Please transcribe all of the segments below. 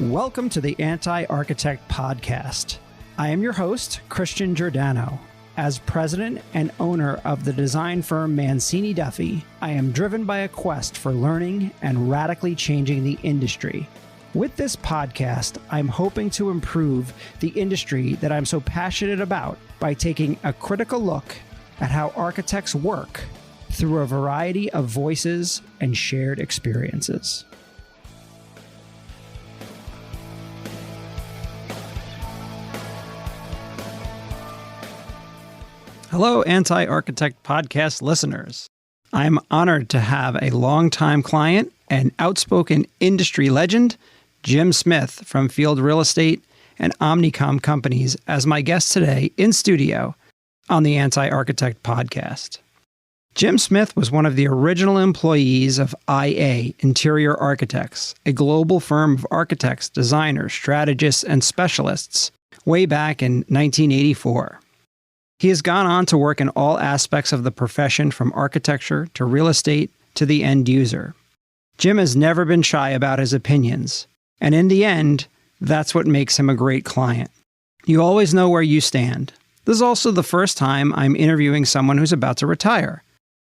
Welcome to the Anti-Architect Podcast. I am your host, Christian Giordano. As president and owner of the design firm Mancini Duffy, I am driven by a quest for learning and radically changing the industry. With this podcast, I'm hoping to improve the industry that I'm so passionate about by taking a critical look at how architects work through a variety of voices and shared experiences. Hello, Anti-Architect Podcast listeners. I'm honored to have a longtime client and outspoken industry legend, Jim Smith from Feld Real Estate and Omnicom Companies, as my guest today in studio on the Anti-Architect Podcast. Jim Smith was one of the original employees of IA, Interior Architects, a global firm of architects, designers, strategists, and specialists way back in 1984. He has gone on to work in all aspects of the profession, from architecture to real estate to the end user. Jim has never been shy about his opinions, and in the end, that's what makes him a great client. You always know where you stand. This is also the first time I'm interviewing someone who's about to retire.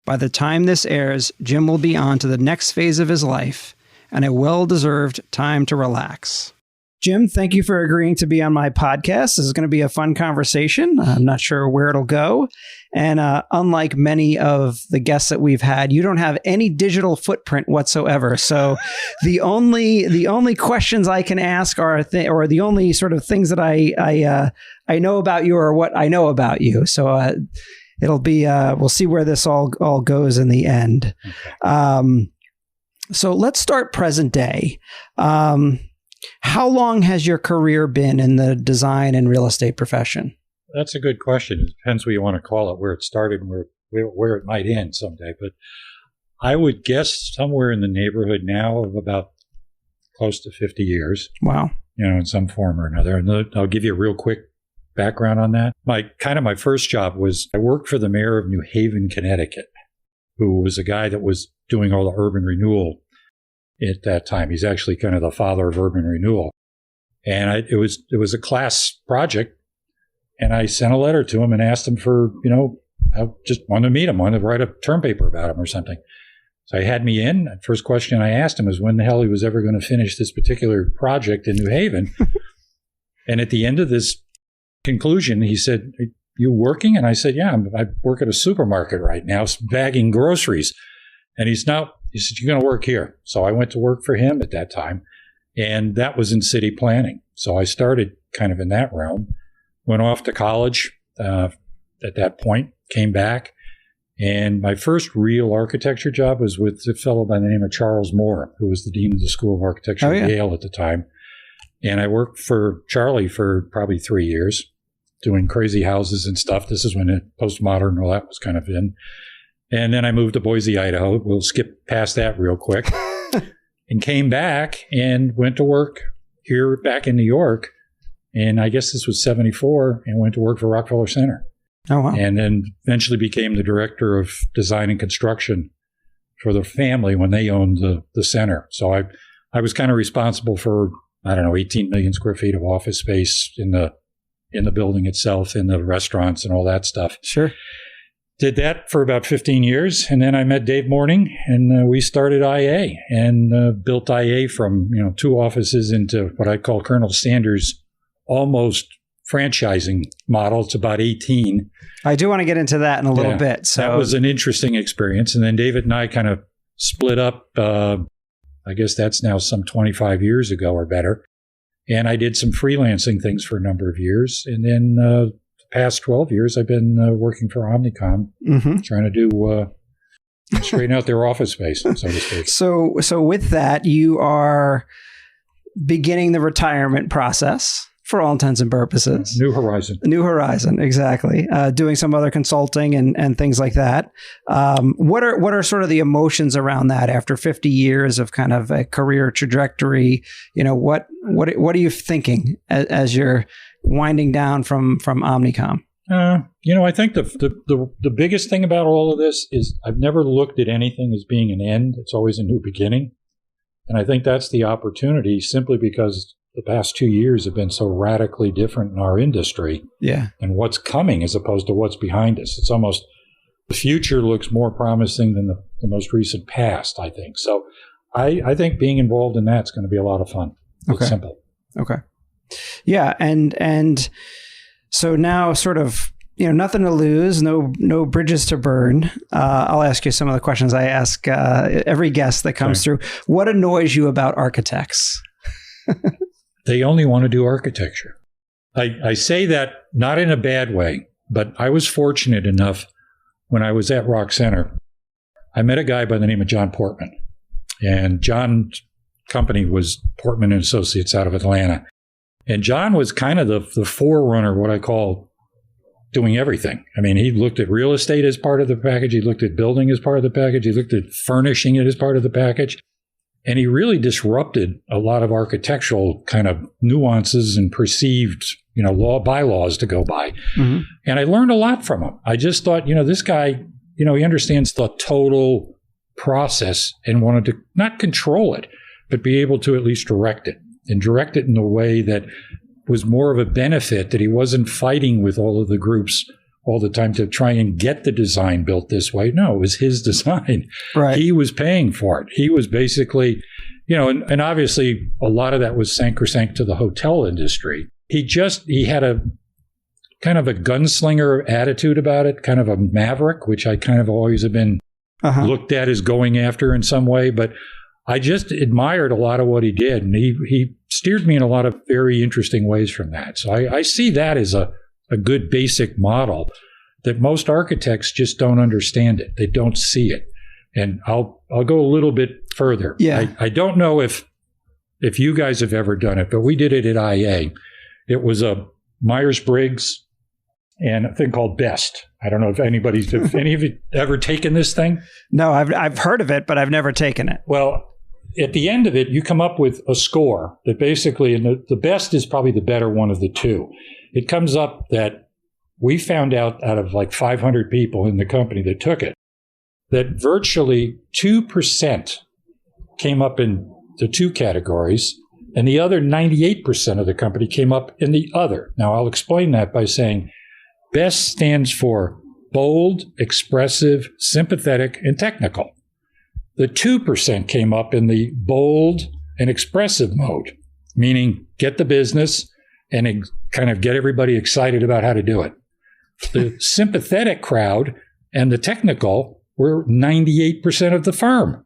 By the time this airs, Jim will be on to the next phase of his life and a well-deserved time to relax. Jim, thank you for agreeing to be on my podcast. This is going to be a fun conversation. I'm not sure where it'll go. And unlike many of the guests that we've had, you don't have any digital footprint whatsoever. So the only questions I can ask are or the only sort of things that I know about you are what I know about you. So it'll be we'll see where this all goes in the end. So let's start present day. How long has your career been in the design and real estate profession? That's a good question. It depends what you want to call it, where it started and where it might end someday. But I would guess somewhere in the neighborhood now of about close to 50 years. Wow. In some form or another. And I'll give you a real quick background on that. My first job was I worked for the mayor of New Haven, Connecticut, who was a guy that was doing all the urban renewal at that time. He's actually kind of the father of urban renewal. And it was a class project. And I sent a letter to him and asked him for, I just wanted to meet him, wanted to write a term paper about him or something. So he had me in. The first question I asked him was when the hell he was ever going to finish this particular project in New Haven. And at the end of this conclusion, he said, "Are you working?" And I said, "Yeah, I work at a supermarket right now, bagging groceries." And he said, "You're going to work here." So I went to work for him at that time, and that was in city planning. So I started kind of in that realm, went off to college at that point, came back, and my first real architecture job was with a fellow by the name of Charles Moore, who was the dean of the School of Architecture at Yale at the time. And I worked for Charlie for probably 3 years, doing crazy houses and stuff. This is when postmodern and all that was kind of in. And then I moved to Boise, Idaho. We'll skip past that real quick. And came back and went to work here back in New York. And I guess this was 74, and went to work for Rockefeller Center. Oh, wow. And then eventually became the director of design and construction for the family when they owned the center. So I was kind of responsible for, 18 million square feet of office space in the building itself, in the restaurants and all that stuff. Sure. Did that for about 15 years, and then I met Dave Morning, and we started IA and built IA from 2 offices into what I call Colonel Sanders' almost franchising model. It's about 18. I do want to get into that in a little bit. So that was an interesting experience, and then David and I kind of split up. I guess that's now some 25 years ago or better, and I did some freelancing things for a number of years, and then. Past 12 years, I've been working for Omnicom, trying to do straighten out their office space, so to speak. So with that, you are beginning the retirement process for all intents and purposes. New Horizon. New Horizon, exactly. Doing some other consulting and things like that. What are sort of the emotions around that after 50 years of kind of a career trajectory? What are you thinking as you're winding down from Omnicom? I think the biggest thing about all of this is I've never looked at anything as being an end. It's always a new beginning. And I think that's the opportunity, simply because the past 2 years have been so radically different in our industry. Yeah. And what's coming as opposed to what's behind us. It's almost, the future looks more promising than the most recent past, I think. So I think being involved in that's going to be a lot of fun. It's simple. Okay. Yeah. And so now sort of, nothing to lose, no bridges to burn. I'll ask you some of the questions I ask every guest that comes through. What annoys you about architects? They only want to do architecture. I say that not in a bad way, but I was fortunate enough when I was at Rock Center. I met a guy by the name of John Portman. And John's company was Portman & Associates out of Atlanta. And John was kind of the forerunner, what I call doing everything. I mean, he looked at real estate as part of the package. He looked at building as part of the package. He looked at furnishing it as part of the package. And he really disrupted a lot of architectural kind of nuances and perceived, bylaws to go by. Mm-hmm. And I learned a lot from him. I just thought, this guy, he understands the total process and wanted to not control it, but be able to at least direct it, and direct it in a way that was more of a benefit, that he wasn't fighting with all of the groups all the time to try and get the design built this way. No, it was his design. Right. He was paying for it. He was basically, and obviously a lot of that was sacrosanct to the hotel industry. He had a kind of a gunslinger attitude about it, kind of a maverick, which I kind of always have been looked at as going after in some way. But I just admired a lot of what he did, and he steered me in a lot of very interesting ways from that. So I see that as a good basic model that most architects just don't understand it. They don't see it. And I'll go a little bit further. Yeah. I don't know if you guys have ever done it, but we did it at IA. It was a Myers-Briggs and a thing called BEST. I don't know if any of you ever taken this thing? No, I've heard of it, but I've never taken it. Well, at the end of it, you come up with a score that basically, and the BEST is probably the better one of the two. It comes up that we found out of like 500 people in the company that took it, that virtually 2% came up in the two categories, and the other 98% of the company came up in the other. Now, I'll explain that by saying BEST stands for bold, expressive, sympathetic, and technical. The 2% came up in the bold and expressive mode, meaning get the business and kind of get everybody excited about how to do it. The sympathetic crowd and the technical were 98% of the firm.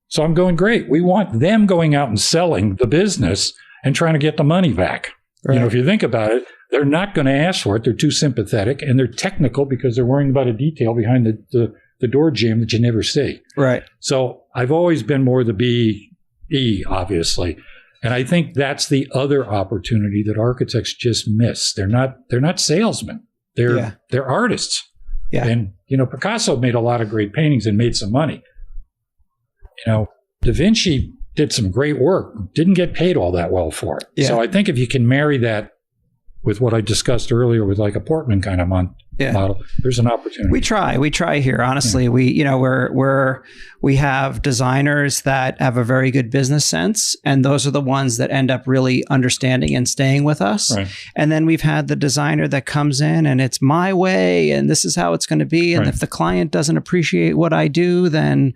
So I'm going, great. We want them going out and selling the business and trying to get the money back. Right. If you think about it, they're not going to ask for it. They're too sympathetic, and they're technical because they're worrying about a detail behind the door jamb that you never see. Right. So I've always been more the BE, obviously. And I think that's the other opportunity that architects just miss. They're not salesmen. They're artists. Yeah. And, Picasso made a lot of great paintings and made some money. Da Vinci did some great work, didn't get paid all that well for it. Yeah. So I think if you can marry that with what I discussed earlier with like a Portman kind of model, there's an opportunity. We try here. Honestly, we have designers that have a very good business sense, and those are the ones that end up really understanding and staying with us. Right. And then we've had the designer that comes in and it's my way, and this is how it's going to be. And if the client doesn't appreciate what I do, then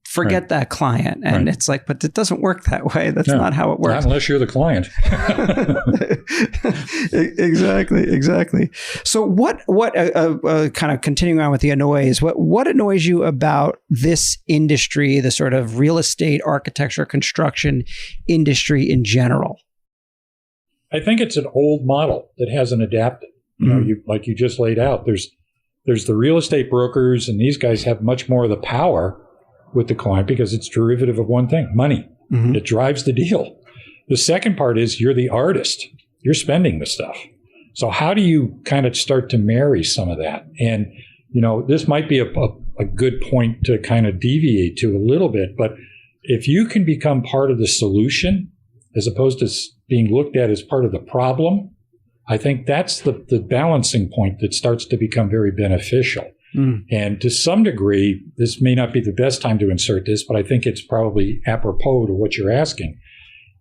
forget that client. And it's like, but it doesn't work that way. That's not how it works. Not unless you're the client. Exactly. So what kind of continuing on with the annoys, what annoys you about this industry, the sort of real estate, architecture, construction industry in general? I think it's an old model that hasn't adapted. Like you just laid out, there's the real estate brokers, and these guys have much more of the power with the client because it's derivative of one thing, money. Mm-hmm. It drives the deal. The second part is you're the artist. You're spending the stuff. So how do you kind of start to marry some of that? And, this might be a good point to kind of deviate to a little bit, but if you can become part of the solution as opposed to being looked at as part of the problem, I think that's the balancing point that starts to become very beneficial. And to some degree, this may not be the best time to insert this, but I think it's probably apropos to what you're asking,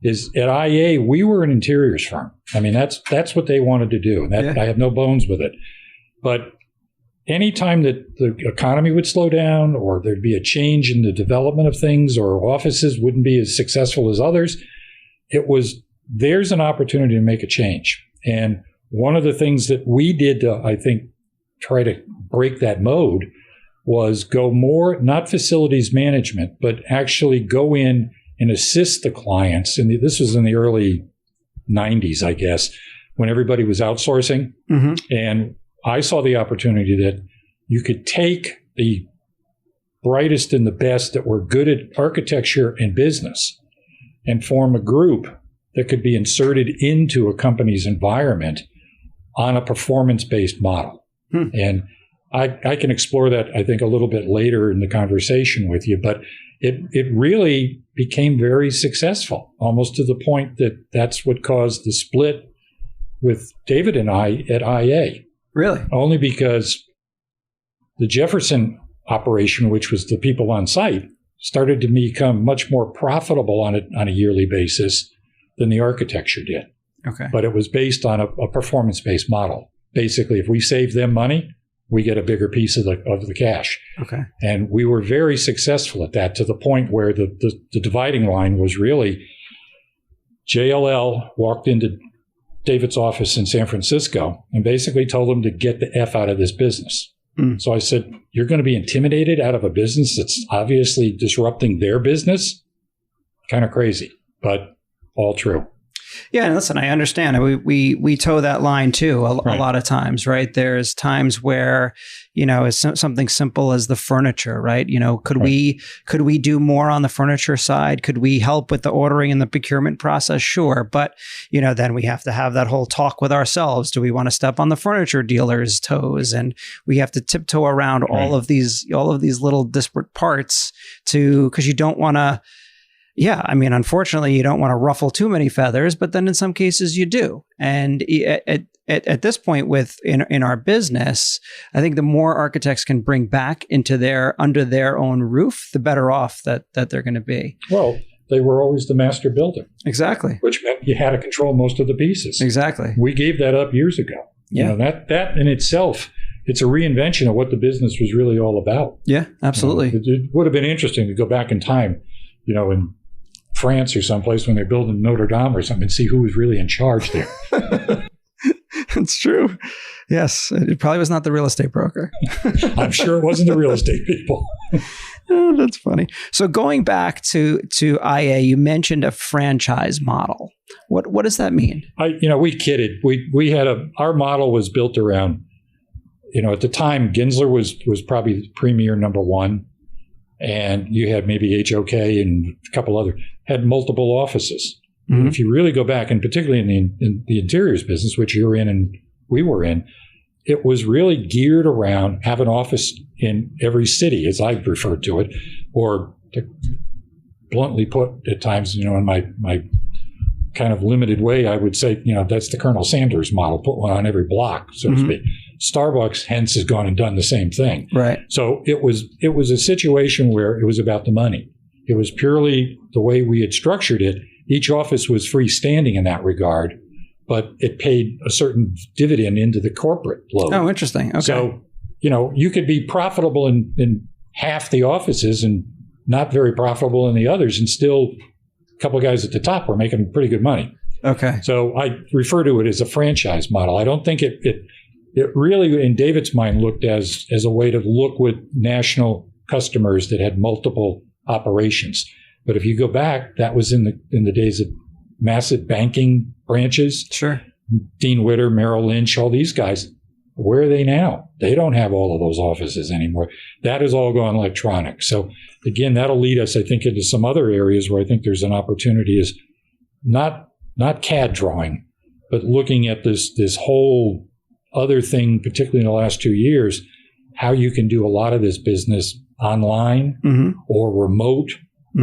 is at IA, we were an interiors firm. I mean, that's what they wanted to do. And I have no bones with it. But anytime that the economy would slow down or there'd be a change in the development of things or offices wouldn't be as successful as others, there's an opportunity to make a change. And one of the things that we did to, I think, try to break that mode was go more, not facilities management, but actually go in and assist the clients. And this was in the early 90s, I guess, when everybody was outsourcing. Mm-hmm. And I saw the opportunity that you could take the brightest and the best that were good at architecture and business and form a group that could be inserted into a company's environment on a performance-based model. And I can explore that, I think, a little bit later in the conversation with you, but it really became very successful, almost to the point that that's what caused the split with David and I at IA. Really? Only because the Jefferson operation, which was the people on site, started to become much more profitable on a yearly basis than the architecture did. Okay. But it was based on a performance-based model. Basically, if we save them money, we get a bigger piece of the cash. Okay. And we were very successful at that, to the point where the dividing line was really JLL walked into David's office in San Francisco and basically told him to get the F out of this business. So I said, you're going to be intimidated out of a business that's obviously disrupting their business? Kind of crazy, but all true. Yeah, and listen, I understand. We toe that line too a lot of times, right? There's times where, it's something simple as the furniture, right? Could we do more on the furniture side? Could we help with the ordering and the procurement process? Sure, but then we have to have that whole talk with ourselves. Do we want to step on the furniture dealer's toes? And we have to tiptoe around all of these little disparate parts because you don't want to. Yeah, I mean, unfortunately, you don't want to ruffle too many feathers, but then in some cases you do. And at this point in our business, I think the more architects can bring back under their own roof, the better off that they're going to be. Well, they were always the master builder. Exactly. Which meant you had to control most of the pieces. Exactly. We gave that up years ago. Yeah. That in itself, it's a reinvention of what the business was really all about. Yeah, absolutely. It would have been interesting to go back in time, in France or someplace when they're building Notre Dame or something and see who was really in charge there. It's true. Yes. It probably was not the real estate broker. I'm sure it wasn't the real estate people. Oh, that's funny. So going back to IA, you mentioned a franchise model. What does that mean? We kidded. We had our model was built around, at the time, Gensler was probably the premier number one. And you had maybe HOK and a couple other, had multiple offices. Mm-hmm. If you really go back, and particularly in the interiors business, which you're in and we were in, it was really geared around have an office in every city, as I referred to it, or to bluntly put at times, in my kind of limited way, I would say, that's the Colonel Sanders model, put one on every block, so to speak. Starbucks, hence, has gone and done the same thing. Right. So it was a situation where it was about the money. It was purely the way we had structured it. Each office was freestanding in that regard, but it paid a certain dividend into the corporate load. Oh, interesting. Okay. So, you could be profitable in half the offices and not very profitable in the others, and still a couple of guys at the top were making pretty good money. Okay. So I refer to it as a franchise model. I don't think it really, in David's mind, looked as a way to look with national customers that had multiple operations. But if you go back, that was in the days of massive banking branches. Sure. Dean Witter, Merrill Lynch, all these guys. Where are they now? They don't have all of those offices anymore. That has all gone electronic. So again, that'll lead us, I think, into some other areas where I think there's an opportunity is not CAD drawing, but looking at this whole other thing, particularly in the last 2 years, how you can do a lot of this business online or remote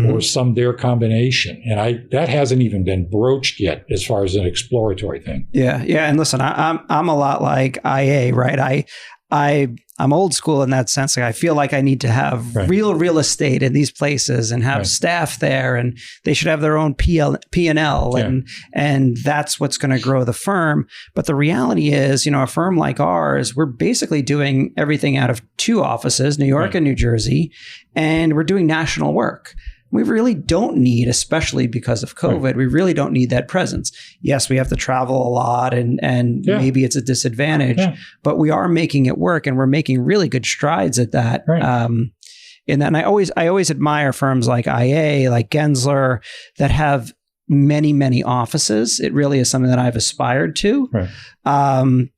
or some their combination. And that hasn't even been broached yet as far as an exploratory thing. Yeah. Yeah. And listen, I'm a lot like IA, right? I'm old school in that sense. Like I feel like I need to have real estate in these places and have staff there, and they should have their own P&L, and that's what's going to grow the firm. But the reality is, a firm like ours, we're basically doing everything out of 2 offices, New York and New Jersey, and we're doing national work. We really don't need, especially because of COVID, we really don't need that presence. Yes, we have to travel a lot and maybe it's a disadvantage, but we are making it work, and we're making really good strides at that. And I always admire firms like IA, like Gensler, that have many offices. It really is something that I've aspired to.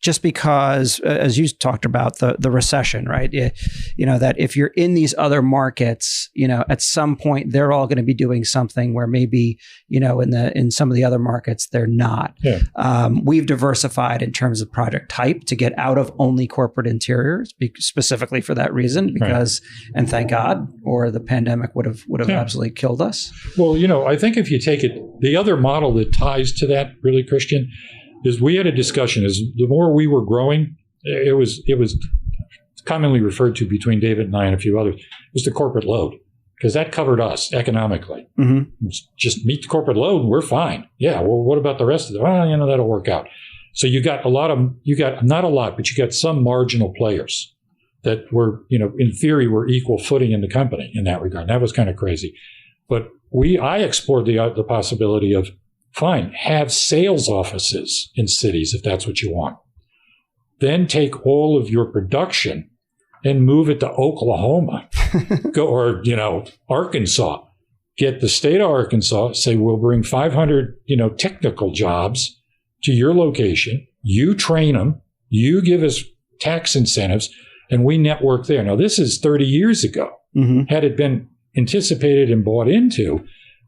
Just because, as you talked about, the recession, right? That if you're in these other markets, at some point they're all going to be doing something where maybe, in some of the other markets they're not. We've diversified in terms of project type to get out of only corporate interiors, specifically for that reason, because, and thank God, or the pandemic would have absolutely killed us. Well, I think if you take it, the other model that ties to that, really, Christian, is we had a discussion. As the more we were growing, it was commonly referred to between David and I and a few others, was the corporate load, because that covered us economically. Just meet the corporate load and we're fine. Yeah. Well, what about the rest of it? Well, that'll work out. So you got not a lot, but you got some marginal players that were, in theory, were equal footing in the company in that regard. That was kind of crazy. But I explored the possibility of, fine, have sales offices in cities if that's what you want. Then take all of your production and move it to Oklahoma or Arkansas. Get the state of Arkansas, say we'll bring 500 technical jobs to your location. You train them. You give us tax incentives, and we network there. Now, this is 30 years ago. Had it been anticipated and bought into,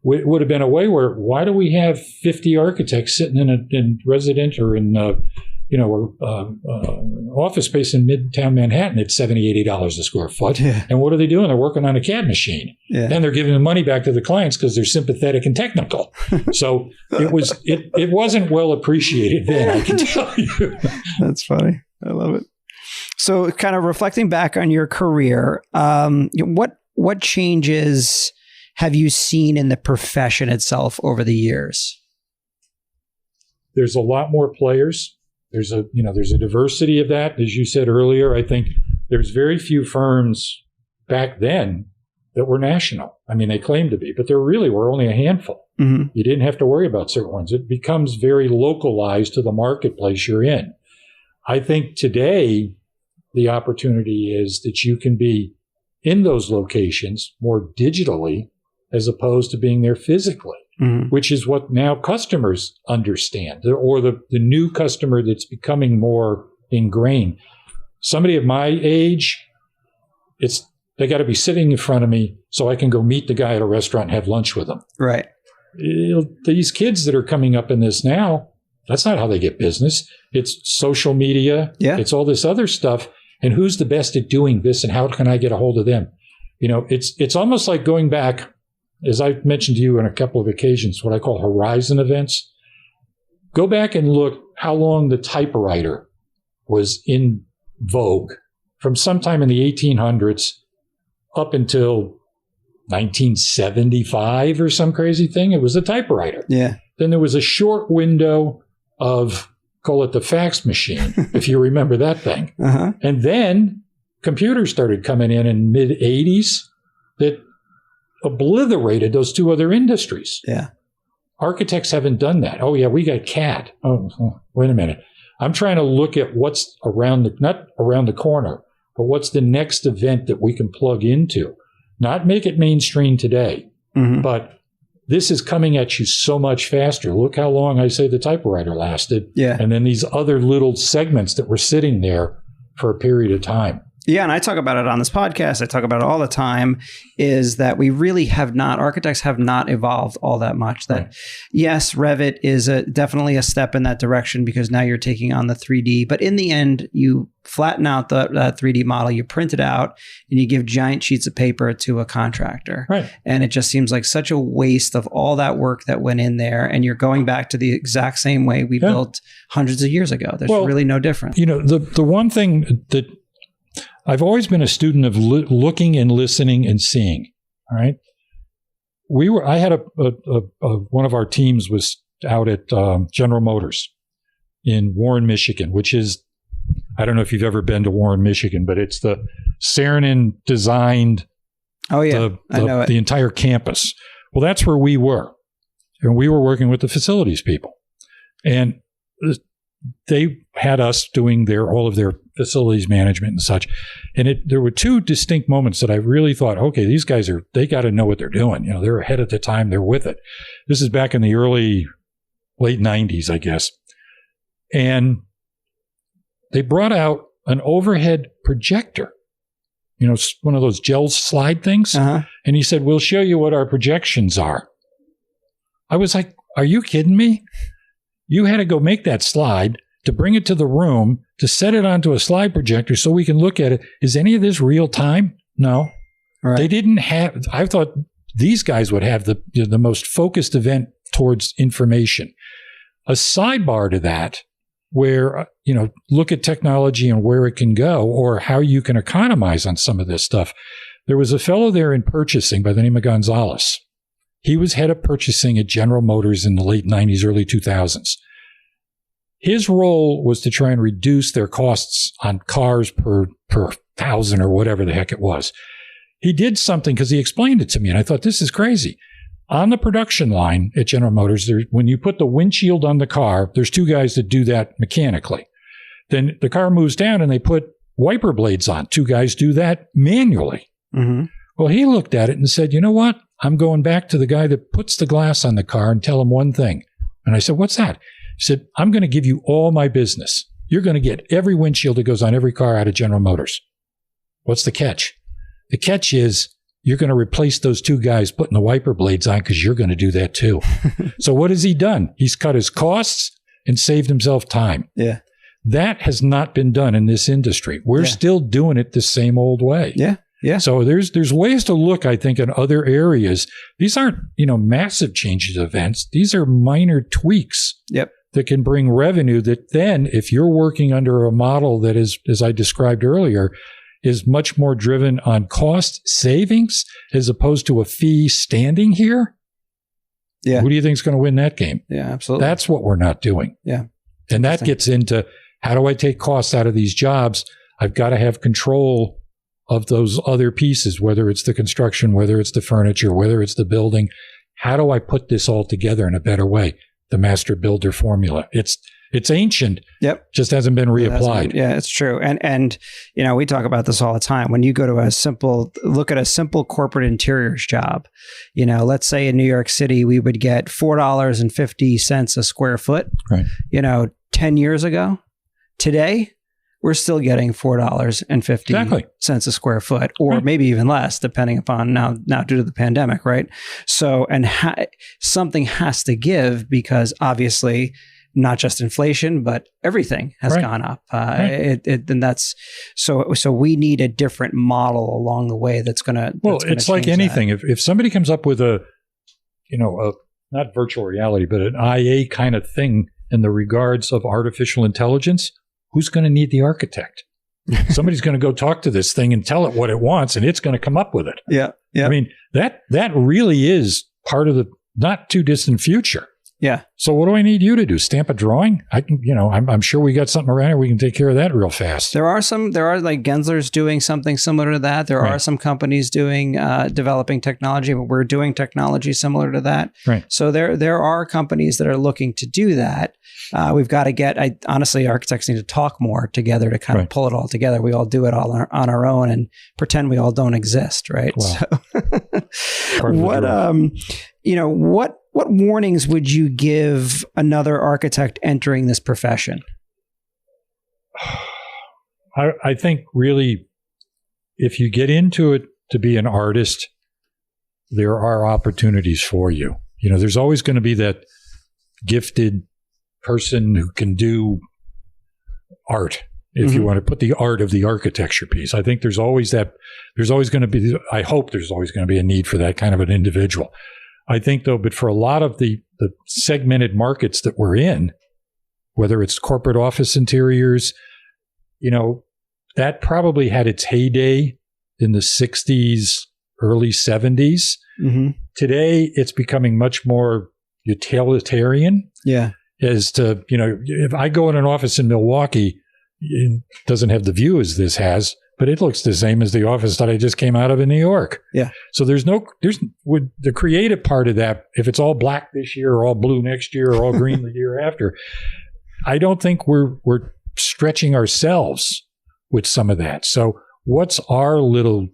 it would have been a way where, why do we have 50 architects sitting in resident or in office space in Midtown Manhattan at $70, $80 a square foot? And what are they doing? They're working on a CAD machine, and they're giving the money back to the clients because they're sympathetic and technical. So it wasn't well appreciated then, I can tell you. That's funny. I love it. So, kind of reflecting back on your career, what changes have you seen in the profession itself over the years? There's a lot more players. There's a diversity of that. As you said earlier, I think there's very few firms back then that were national. I mean, they claimed to be, but there really were only a handful. You didn't have to worry about certain ones. It becomes very localized to the marketplace you're in. I think today the opportunity is that you can be in those locations more digitally as opposed to being there physically, which is what now customers understand, or the new customer that's becoming more ingrained. Somebody of my age, they got to be sitting in front of me so I can go meet the guy at a restaurant and have lunch with them. Right. These kids that are coming up in this now, that's not how they get business. It's social media. It's all this other stuff. And who's the best at doing this, and how can I get a hold of them? It's almost like going back, as I've mentioned to you on a couple of occasions, what I call horizon events. Go back and look how long the typewriter was in vogue, from sometime in the 1800s up until 1975 or some crazy thing. It was a typewriter. Then there was a short window of, call it the fax machine, if you remember that thing. And then computers started coming in mid-'80s that obliterated those two other industries. Architects haven't done that. Oh, yeah, we got CAD. Oh, wait a minute. I'm trying to look at what's not around the corner, but what's the next event that we can plug into. Not make it mainstream today, but this is coming at you so much faster. Look how long I say the typewriter lasted. And then these other little segments that were sitting there for a period of time. And I talk about it on this podcast. I talk about it all the time, is that we really architects have not evolved all that much. That yes, Revit is definitely a step in that direction, because now you're taking on the 3D. But in the end, you flatten out that 3D model, you print it out, and you give giant sheets of paper to a contractor. And it just seems like such a waste of all that work that went in there. And you're going back to the exact same way we built hundreds of years ago. There's really no difference. The one thing that I've always been a student of looking and listening and seeing. All right. I had one of our teams was out at General Motors in Warren, Michigan, which is, I don't know if you've ever been to Warren, Michigan, but it's the Saarinen designed I know it. The entire campus. Well, that's where we were. And we were working with the facilities people. And they had us doing all of their facilities management and such. And there were two distinct moments that I really thought, okay, these guys they got to know what they're doing. You know, they're ahead of the time. They're with it. This is back in the late 90s, I guess. And they brought out an overhead projector, you know, one of those gel slide things. Uh-huh. And he said, we'll show you what our projections are. I was like, are you kidding me? You had to go make that slide to bring it to the room, to set it onto a slide projector so we can look at it. Is any of this real time? No. Right. They didn't have, I thought these guys would have the most focused event towards information. A sidebar to that, where, you know, look at technology and where it can go or how you can economize on some of this stuff. There was a fellow there in purchasing by the name of Gonzalez. He was head of purchasing at General Motors in the late 90s, early 2000s. His role was to try and reduce their costs on cars per thousand or whatever the heck it was. He did something because he explained it to me, and I thought, this is crazy. On the production line at General Motors, when you put the windshield on the car, there's two guys that do that mechanically. Then the car moves down and they put wiper blades on. Two guys do that manually. Mm-hmm. Well, he looked at it and said, you know what? I'm going back to the guy that puts the glass on the car and tell him one thing. And I said, what's that? He said, I'm going to give you all my business. You're going to get every windshield that goes on every car out of General Motors. What's the catch? The catch is you're going to replace those two guys putting the wiper blades on because you're going to do that too. So what has he done? He's cut his costs and saved himself time. Yeah. That has not been done in this industry. We're still doing it the same old way. Yeah. Yeah. So there's ways to look, I think, in other areas. These aren't, massive changes of events. These are minor tweaks that can bring revenue that then, if you're working under a model that is, as I described earlier, is much more driven on cost savings as opposed to a fee standing here. Yeah. Who do you think is going to win that game? Yeah, absolutely. That's what we're not doing. Yeah. And that gets into, how do I take costs out of these jobs? I've got to have control of those other pieces, whether it's the construction, whether it's the furniture, whether it's the building. How do I put this all together in a better way? The master builder formula. It's ancient. Yep. Just hasn't been reapplied. Yeah, it's true. And we talk about this all the time. When you go to look at a simple corporate interiors job, let's say in New York City, we would get $4.50 a square foot, right? 10 years ago. Today, we're still getting $4.50 a square foot, or maybe even less, depending upon now due to the pandemic, right? So, and something has to give, because obviously not just inflation, but everything has gone up. And that's so we need a different model along the way that's going to. Well, it's like anything. If somebody comes up with a not virtual reality, but an IA kind of thing in the regards of artificial intelligence, who's going to need the architect? Somebody's going to go talk to this thing and tell it what it wants, and it's going to come up with it. Yeah. I mean, that really is part of the not too distant future. Yeah. So what do I need you to do? Stamp a drawing? I can, I'm sure we got something around here. We can take care of that real fast. There are like Gensler's doing something similar to that. There are some companies developing technology, but we're doing technology similar to that. Right. So there are companies that are looking to do that. We've got to honestly, architects need to talk more together to kind of pull it all together. We all do it all on our own and pretend we all don't exist. Right. Wow. So, what warnings would you give another architect entering this profession? I think really, if you get into it to be an artist, there are opportunities for you. There's always going to be that gifted person who can do art. If you want to put the art of the architecture piece, I think there's always going to be, I hope there's always going to be a need for that kind of an individual. I think though, but for a lot of the segmented markets that we're in, whether it's corporate office interiors, that probably had its heyday in the 60s, early 70s. Mm-hmm. Today, it's becoming much more utilitarian. Yeah. As to, if I go in an office in Milwaukee, it doesn't have the view as this has, but it looks the same as the office that I just came out of in New York. Yeah. So with the creative part of that, if it's all black this year or all blue next year or all green the year after, I don't think we're stretching ourselves with some of that. So what's our little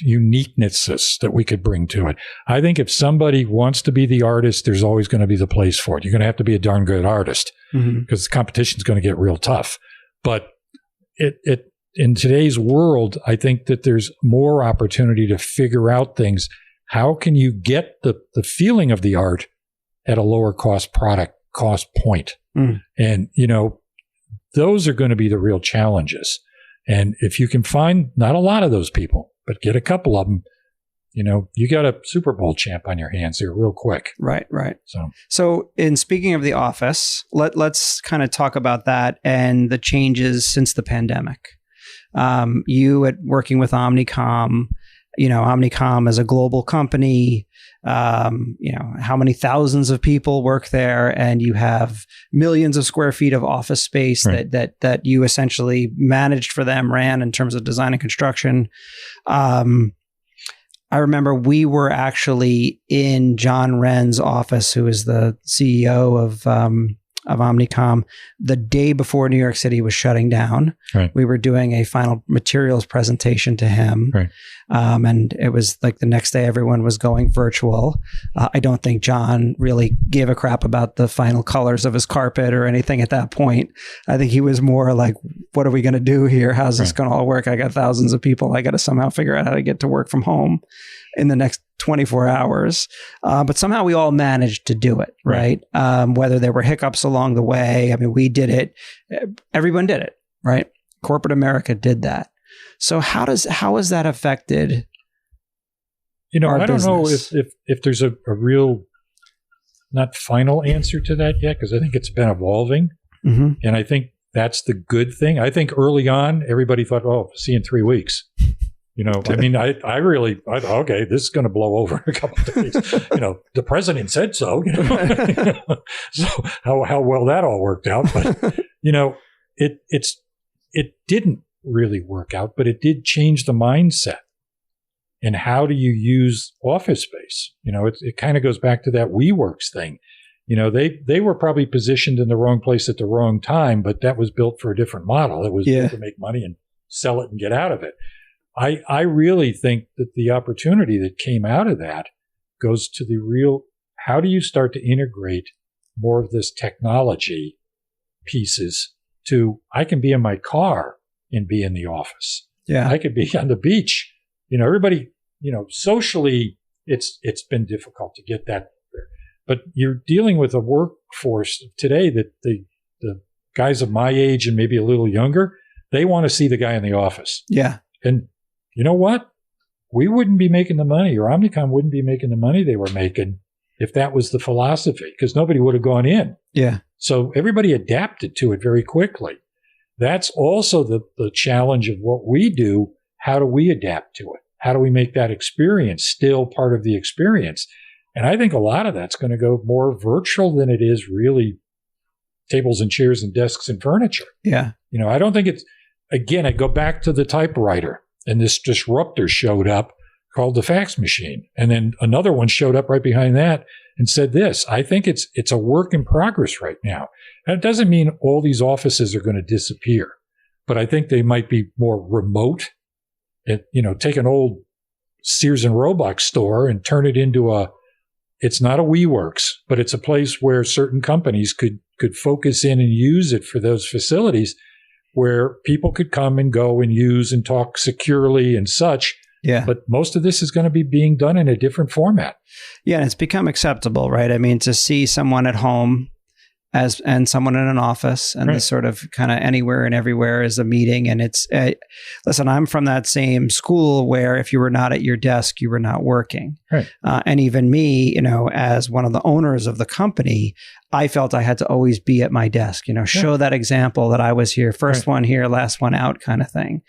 uniquenesses that we could bring to it? I think if somebody wants to be the artist, there's always going to be the place for it. You're going to have to be a darn good artist because the competition's going to get real tough. But it in today's world, I think that there's more opportunity to figure out things. How can you get the feeling of the art at a lower cost point? And, those are going to be the real challenges. And if you can find not a lot of those people, but get a couple of them, you got a Super Bowl champ on your hands here real quick. Right. So in speaking of The Office, let's kind of talk about that and the changes since the pandemic. You working with Omnicom, Omnicom is a global company. How many thousands of people work there, and you have millions of square feet of office space that you essentially managed for them, ran in terms of design and construction. I remember we were actually in John Wren's office, who is the CEO of Omnicom, the day before New York City was shutting down. Right. We were doing a final materials presentation to him. Right. And it was like the next day everyone was going virtual. I don't think John really gave a crap about the final colors of his carpet or anything at that point. I think he was more like, what are we going to do here? How's this going to all work? I got thousands of people. I got to somehow figure out how to get to work from home in the next 24 hours. But somehow we all managed to do it, right? Whether there were hiccups along the way. I mean, we did it. Everyone did it, right? Corporate America did that. So how has that affected our I don't business? know if there's a real, not final answer to that yet, because I think it's been evolving. Mm-hmm. And I think that's the good thing. I think early on, everybody thought, see you in 3 weeks. I mean, I really thought, okay, this is going to blow over in a couple of days. The president said so. So how well that all worked out, but it didn't really work out, but it did change the mindset. And how do you use office space? It kind of goes back to that WeWorks thing. They were probably positioned in the wrong place at the wrong time, but that was built for a different model. It was built to make money and sell it and get out of it. I really think that the opportunity that came out of that goes to the real, how do you start to integrate more of this technology pieces to, I can be in my car and be in the office. Yeah. I could be on the beach. Everybody, socially, it's been difficult to get that there. But you're dealing with a workforce today that the guys of my age and maybe a little younger, they want to see the guy in the office. Yeah. And you know what? We wouldn't be making the money, or Omnicom wouldn't be making the money they were making if that was the philosophy, because nobody would have gone in. Yeah. So everybody adapted to it very quickly. That's also the challenge of what we do. How do we adapt to it? How do we make that experience still part of the experience? And I think a lot of that's going to go more virtual than it is really tables and chairs and desks and furniture. Yeah. I don't think it's, again, I go back to the typewriter. And this disruptor showed up called the fax machine. And then another one showed up right behind that and said this. I think it's a work in progress right now. And it doesn't mean all these offices are going to disappear, but I think they might be more remote. Take an old Sears and Roebuck store and turn it into it's not a WeWorks, but it's a place where certain companies could focus in and use it for those facilities, where people could come and go and use and talk securely and such. Yeah. But most of this is going to be being done in a different format. Yeah. And it's become acceptable, right? I mean, to see someone at home and someone in an office and this sort of kind of anywhere and everywhere is a meeting. And it's, listen, I'm from that same school where if you were not at your desk, you were not working. Right. And even me, as one of the owners of the company, I felt I had to always be at my desk, show that example that I was here, first one here, last one out kind of thing.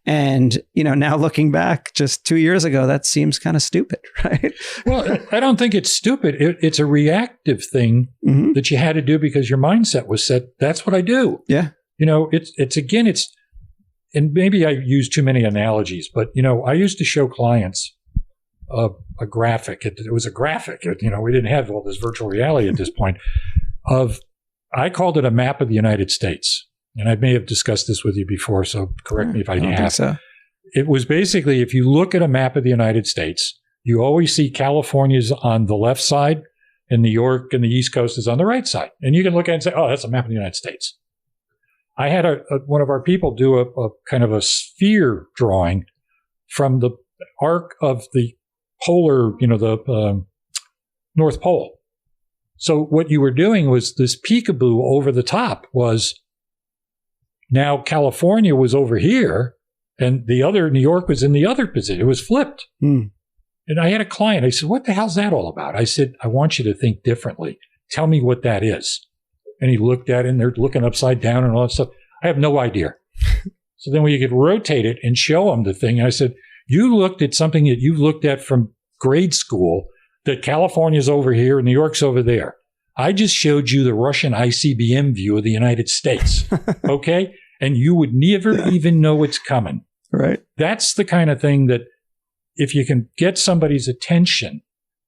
And, now looking back just 2 years ago, that seems kind of stupid, right? Well, I don't think it's stupid. It's a reactive thing that you had to do because your mindset was set. That's what I do. Yeah. It's and maybe I use too many analogies, but, I used to show clients a graphic. It was a graphic. We didn't have all this virtual reality at this point. I called it a map of the United States. And I may have discussed this with you before, so correct me if I have. So. It was basically, if you look at a map of the United States, you always see California's on the left side and New York and the East Coast is on the right side. And you can look at it and say, oh, that's a map of the United States. I had one of our people do a kind of a sphere drawing from the arc of the polar, the North Pole. So what you were doing was this peekaboo over the top was now California was over here and the other New York was in the other position. It was flipped. And I had a client. I said, what the hell's that all about? I said, I want you to think differently. Tell me what that is. And he looked at it and they're looking upside down and all that stuff. I have no idea. So then we could rotate it and show him the thing. I said, you looked at something that you looked at from grade school, that California's over here and New York's over there. I just showed you the Russian ICBM view of the United States. Okay? And you would never even know it's coming. Right. That's the kind of thing that if you can get somebody's attention,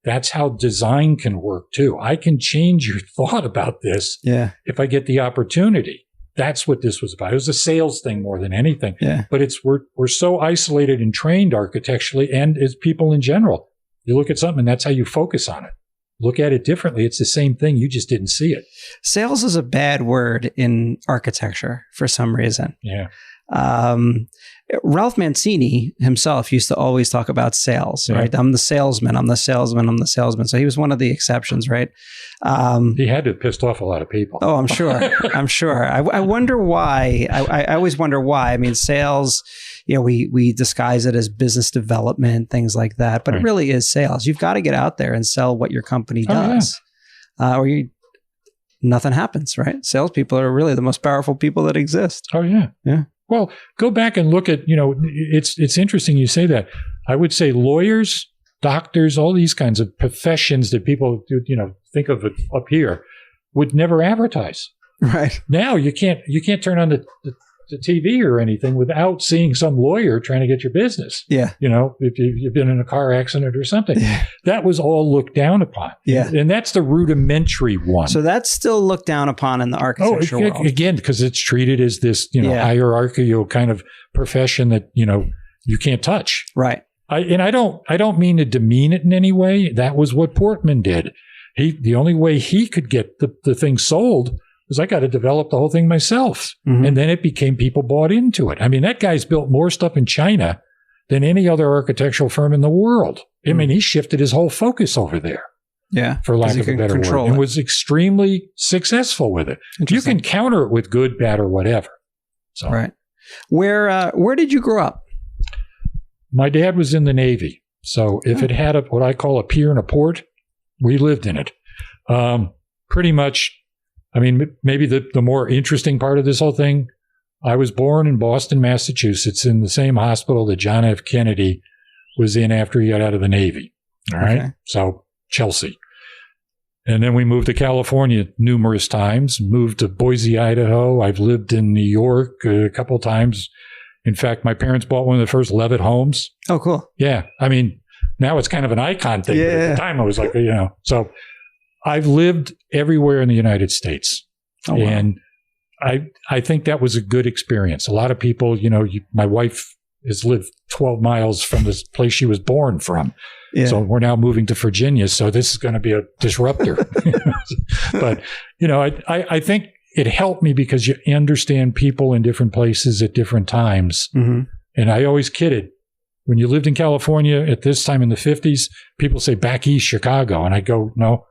that's how design can work too. I can change your thought about this if I get the opportunity. That's what this was about. It was a sales thing more than anything. Yeah. But we're so isolated and trained architecturally and as people in general. You look at something and that's how you focus on it. Look at it differently. It's the same thing. You just didn't see it. Sales is a bad word in architecture for some reason. Yeah. Ralph Mancini himself used to always talk about sales, right? I'm the salesman. I'm the salesman. I'm the salesman. So he was one of the exceptions, right? He had to have pissed off a lot of people. Oh, I'm sure. I'm sure. I wonder why. I always wonder why. I mean, sales, we disguise it as business development, things like that, but it really is sales. You've got to get out there and sell what your company does, or nothing happens, right? Salespeople are really the most powerful people that exist. Oh, yeah. Yeah. Well, go back and look at, it's interesting you say that. I would say lawyers, doctors, all these kinds of professions that people, think of it up here would never advertise. Right. Now you can't turn on the TV or anything without seeing some lawyer trying to get your business. Yeah. If you've been in a car accident or something, that was all looked down upon. Yeah. And that's the rudimentary one. So that's still looked down upon in the architecture world. Again, because it's treated as this, hierarchical kind of profession that, you can't touch. Right. I don't mean to demean it in any way. That was what Portman did. The only way he could get the thing sold was I got to develop the whole thing myself. Mm-hmm. And then it became people bought into it. I mean, that guy's built more stuff in China than any other architectural firm in the world. I mean, he shifted his whole focus over there. Yeah. For lack of a better word. And was extremely successful with it. You can counter it with good, bad, or whatever. So. Right. Where did you grow up? My dad was in the Navy. So if it had what I call a pier and a port, we lived in it. Pretty much, I mean, maybe the more interesting part of this whole thing, I was born in Boston, Massachusetts, in the same hospital that John F. Kennedy was in after he got out of the Navy. All right. Okay. So Chelsea. And then we moved to California numerous times, moved to Boise, Idaho. I've lived in New York a couple of times. In fact, my parents bought one of the first Levitt homes. Oh, cool. Yeah. I mean, now it's kind of an icon thing. Yeah. But at the time, I was like, So I've lived everywhere in the United States. Oh, wow. And I think that was a good experience. A lot of people, my wife has lived 12 miles from this place she was born from. Yeah. So we're now moving to Virginia. So this is going to be a disruptor. But, I think it helped me because you understand people in different places at different times. Mm-hmm. And I always kidded. When you lived in California at this time in the 50s, people say back east, Chicago. And I go, no.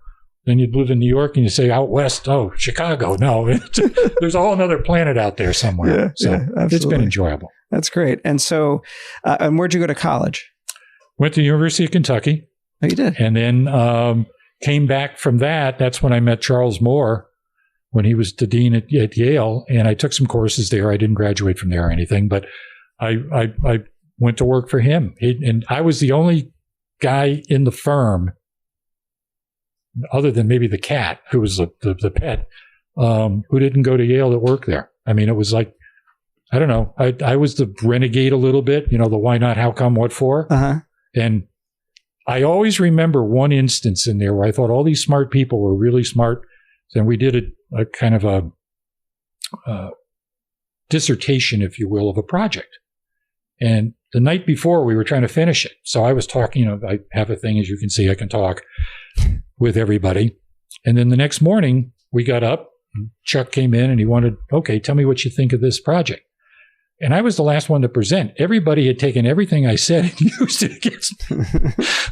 Then you'd live in New York and you say out west, oh, Chicago. No, there's a whole other planet out there somewhere. It's been enjoyable. That's great. And so, and where'd you go to college? Went to the University of Kentucky. Oh, you did? And then came back from that. That's when I met Charles Moore when he was the dean at Yale. And I took some courses there. I didn't graduate from there or anything, but I went to work for him. And I was the only guy in the firm, other than maybe the cat, who was the pet, who didn't go to Yale that worked there. I mean, it was like, I don't know. I was the renegade a little bit, the why not, how come, what for. Uh-huh. And I always remember one instance in there where I thought all these smart people were really smart. And we did a kind of a dissertation, if you will, of a project. And the night before, we were trying to finish it. So I was talking, I have a thing, as you can see, I can talk with everybody. And then the next morning, we got up, Chuck came in and he wanted, okay, tell me what you think of this project. And I was the last one to present. Everybody had taken everything I said and used it against me.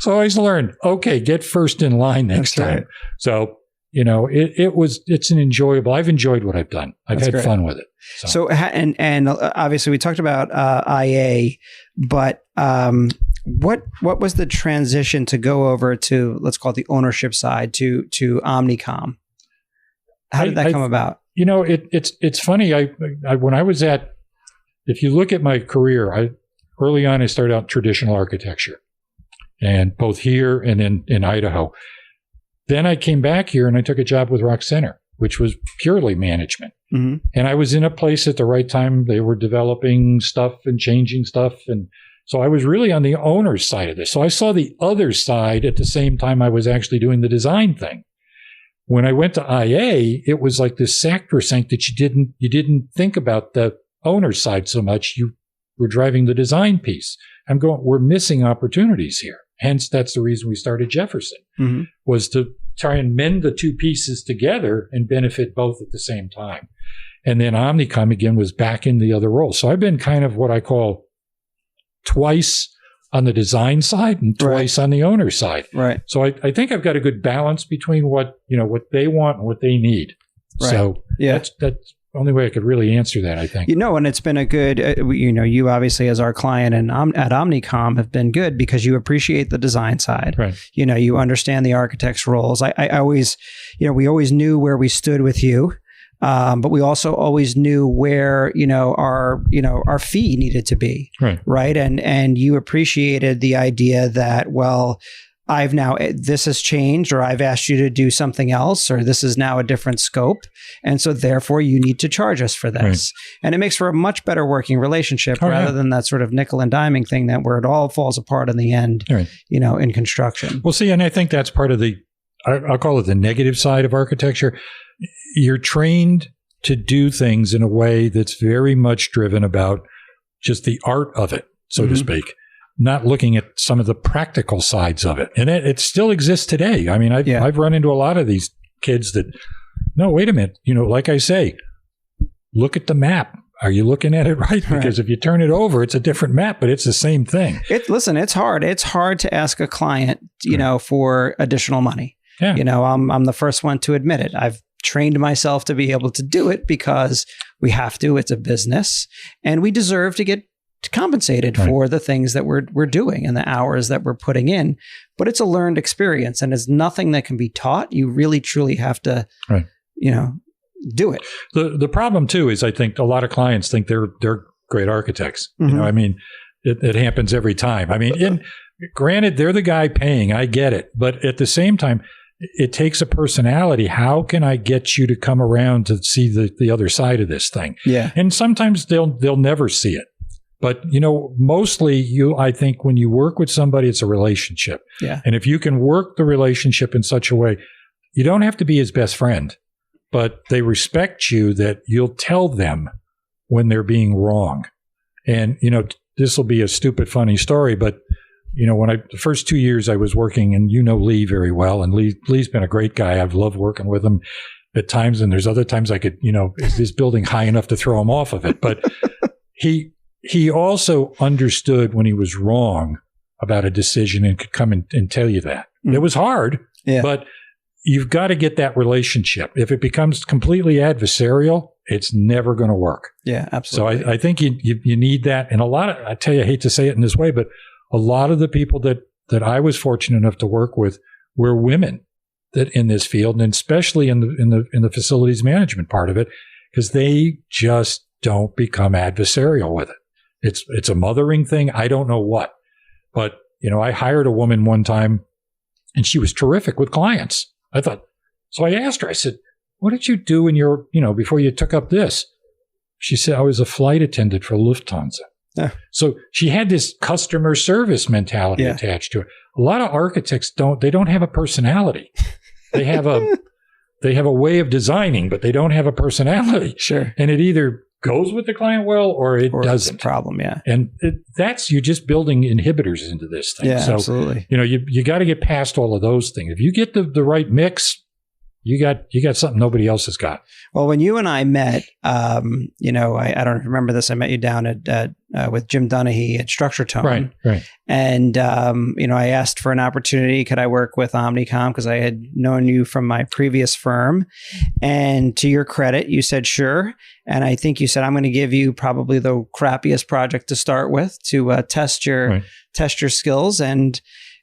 So I always learned, okay, get first in line next time. Right. So, it's an enjoyable, I've enjoyed what I've done. I've had fun with it. So and obviously we talked about IA, but what was the transition to go over to, let's call it the ownership side, to Omnicom? How did that come about? It's funny. I when I was if you look at my career, early on I started out traditional architecture, and both here and in Idaho. Then I came back here and I took a job with Rock Center, which was purely management. Mm-hmm. And I was in a place at the right time. They were developing stuff and changing stuff. And so I was really on the owner's side of this. So I saw the other side at the same time I was actually doing the design thing. When I went to IA, it was like this sacrosanct that you didn't think about the owner's side so much. You were driving the design piece. We're missing opportunities here. Hence, that's the reason we started Jefferson, mm-hmm. was to try and mend the two pieces together and benefit both at the same time. And then Omnicom, again, was back in the other role. So I've been kind of what I call twice on the design side and twice on the owner side. Right. So I think I've got a good balance between what they want and what they need. Right. So that's the only way I could really answer that, I think. And it's been a good, you obviously as our client and at Omnicom have been good because you appreciate the design side. Right. You understand the architect's roles. I always, we always knew where we stood with you. But we also always knew where, our fee needed to be. Right. Right. And you appreciated the idea that, well, this has changed, or I've asked you to do something else, or this is now a different scope. And so therefore you need to charge us for this. Right. And it makes for a much better working relationship rather than that sort of nickel and diming thing where it all falls apart in the end, in construction. Well, see, and I think that's part of I'll call it the negative side of architecture. You're trained to do things in a way that's very much driven about just the art of it, so mm-hmm. to speak. Not looking at some of the practical sides of it. And it still exists today. I mean, I've run into a lot of these kids that, no, wait a minute. Like I say, look at the map. Are you looking at it right? Because if you turn it over, it's a different map, but it's the same thing. Listen, it's hard. It's hard to ask a client, for additional money. Yeah. I'm the first one to admit it. I've trained myself to be able to do it because we have to. It's a business, and we deserve to get compensated for the things that we're doing and the hours that we're putting in. But it's a learned experience, and it's nothing that can be taught. You really truly have to, do it. The problem too is I think a lot of clients think they're great architects. Mm-hmm. I mean, it happens every time. I mean, granted, they're the guy paying. I get it, but at the same time, it takes a personality. How can I get you to come around to see the other side of this thing? Yeah. And sometimes they'll never see it. But, mostly I think when you work with somebody, it's a relationship. Yeah. And if you can work the relationship in such a way, you don't have to be his best friend, but they respect you that you'll tell them when they're being wrong. And, this will be a stupid, funny story, but, when the first 2 years I was working, and Lee very well, and Lee's been a great guy. I've loved working with him at times, and there's other times I could, is this building high enough to throw him off of it? But he also understood when he was wrong about a decision and could come and tell you that. Mm. It was hard, but you've got to get that relationship. If it becomes completely adversarial, it's never going to work. Yeah, absolutely. So I think you need that. And I tell you, I hate to say it in this way, but a lot of the people that I was fortunate enough to work with were women. that in this field, and especially in the facilities management part of it, because they just don't become adversarial with it. It's a mothering thing. I don't know what, but I hired a woman one time, and she was terrific with clients. So I asked her. I said, "What did you do in your before you took up this?" She said, "I was a flight attendant for Lufthansa." Yeah. So she had this customer service mentality attached to it. A lot of architects don't have a personality. They have a way of designing, but they don't have a personality. Sure. And it either goes with the client well or it doesn't. It's a problem, yeah. And you're just building inhibitors into this thing. Yeah, so, absolutely. You got to get past all of those things. If you get the right mix, you got something nobody else has got. Well, when you and I met, I don't remember this. I met you down at with Jim Donaghy at Structure Tone. Right. And, I asked for an opportunity. Could I work with Omnicom? Because I had known you from my previous firm. And to your credit, you said, sure. And I think you said, I'm going to give you probably the crappiest project to start with to test your skills.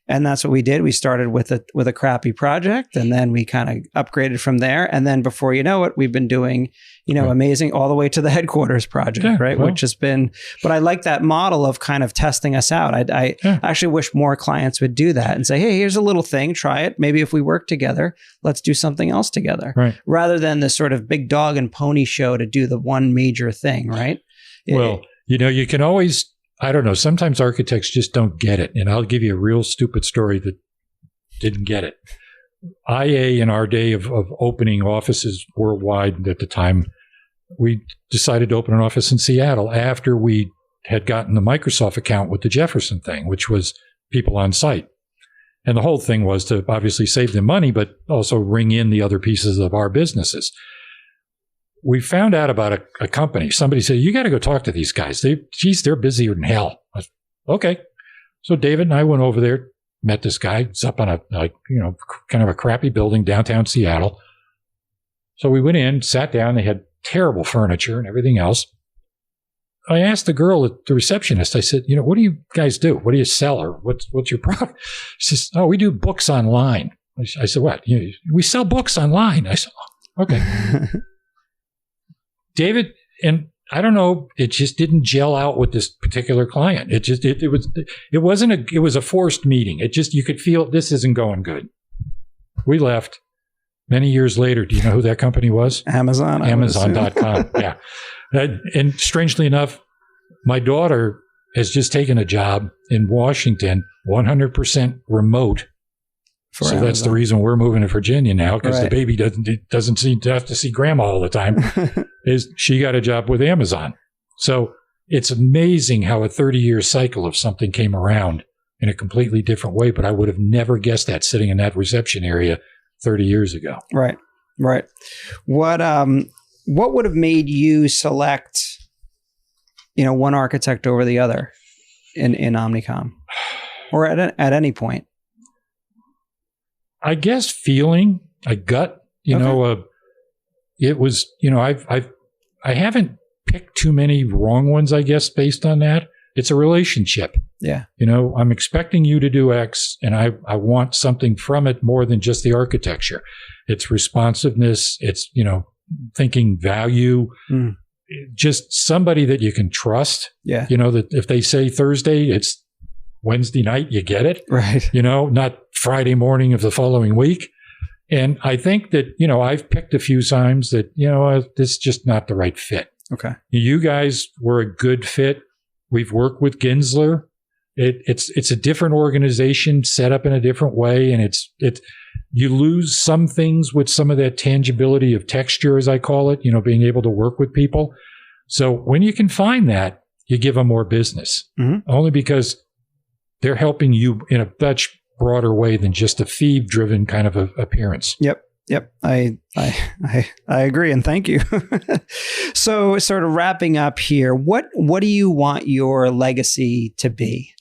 And that's what we did. We started with a crappy project, and then we kind of upgraded from there. And then before you know it, we've been doing, amazing all the way to the headquarters project, right? Well, which has been, but I like that model of kind of testing us out. I actually wish more clients would do that and say, hey, here's a little thing, try it. Maybe if we work together, let's do something else together. Right. Rather than this sort of big dog and pony show to do the one major thing, right? Well, you can always, I don't know, sometimes architects just don't get it. And I'll give you a real stupid story that didn't get it. IA, in our day of opening offices worldwide at the time, we decided to open an office in Seattle after we had gotten the Microsoft account with the Jefferson thing, which was people on site. And the whole thing was to obviously save them money, but also ring in the other pieces of our businesses. We found out about a company. Somebody said, you got to go talk to these guys. They're busier than hell. I said, okay. So David and I went over there, met this guy. It's up on kind of a crappy building downtown Seattle. So we went in, sat down. They had terrible furniture and everything else. I asked the girl, the receptionist, I said, what do you guys do? What do you sell, or what's your product? She says, oh, we do books online. I said, what? We sell books online. I said, oh, okay. David, and I don't know, it just didn't gel out with this particular client. It was a forced meeting. You could feel this isn't going good. We left. Many years later, do you know who that company was? Amazon. Amazon.com. Yeah. And strangely enough, my daughter has just taken a job in Washington, 100% remote. So Amazon. That's the reason we're moving to Virginia now, because the baby doesn't seem to have to see grandma all the time. Is she got a job with Amazon? So it's amazing how a 30-year cycle of something came around in a completely different way. But I would have never guessed that sitting in that reception area 30 years ago. Right. What would have made you select, one architect over the other in Omnicom, or at any point? I guess feeling, a gut, it was, I haven't picked too many wrong ones, I guess, based on that. It's a relationship. Yeah. I'm expecting you to do X, and I want something from it more than just the architecture. It's responsiveness. It's, thinking value, just somebody that you can trust. Yeah. That if they say Thursday, it's Wednesday night, you get it. Right. Not Friday morning of the following week. And I think that, I've picked a few times that, this is just not the right fit. Okay. You guys were a good fit. We've worked with Ginsler. It's a different organization set up in a different way. And you lose some things with some of that tangibility of texture, as I call it, being able to work with people. So when you can find that, you give them more business, only because they're helping you in a much broader way than just a fee-driven kind of appearance. Yep. I agree, and thank you. So, sort of wrapping up here, what do you want your legacy to be?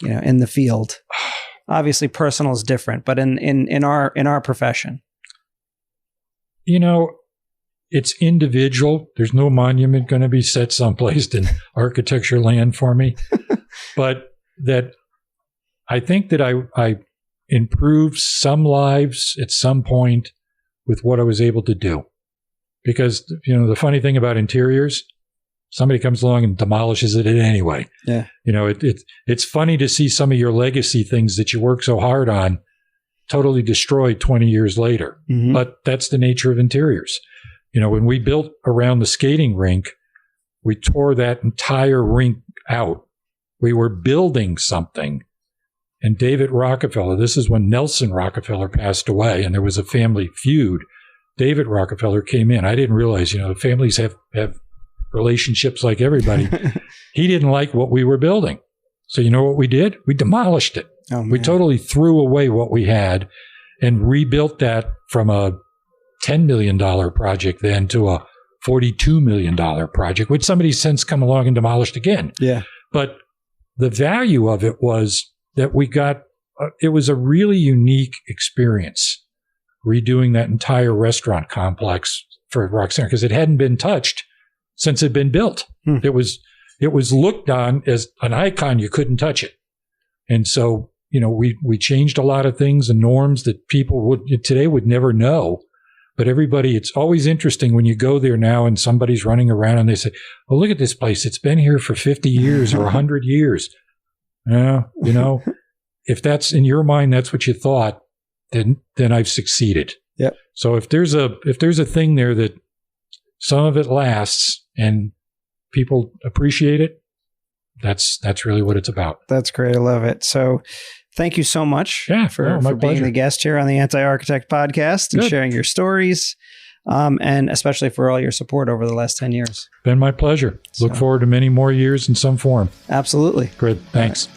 In the field. Obviously, personal is different, but in our profession, it's individual. There's no monument going to be set someplace in architecture land for me, but that I think that I improved some lives at some point with what I was able to do. Because, the funny thing about interiors, somebody comes along and demolishes it anyway. Yeah. It's funny to see some of your legacy things that you work so hard on totally destroyed 20 years later. Mm-hmm. But that's the nature of interiors. When we built around the skating rink, we tore that entire rink out. We were building something. And David Rockefeller, this is when Nelson Rockefeller passed away, and there was a family feud. David Rockefeller came in. I didn't realize, the families have relationships like everybody. He didn't like what we were building. So you know what we did? We demolished it. Oh, man. We totally threw away what we had and rebuilt that from a $10 million project then to a $42 million project, which somebody's since come along and demolished again. Yeah. But the value of it was that we got, it was a really unique experience redoing that entire restaurant complex for Rock Center because it hadn't been touched since it had been built. It was looked on as an icon. You couldn't touch it. And so, we changed a lot of things and norms that people today would never know. But everybody, it's always interesting when you go there now and somebody's running around and they say, oh, look at this place. It's been here for 50 years or 100 years. If that's in your mind, that's what you thought, then I've succeeded. Yep. So if there's a thing there that some of it lasts and people appreciate it, that's really what it's about. That's great. I love it. So thank you so much for being pleasure. the guest here on the Anti-Architect podcast and sharing your stories, and especially for all your support over the last 10 years. Been my pleasure. Look forward to many more years in some form. Absolutely. Good. Thanks.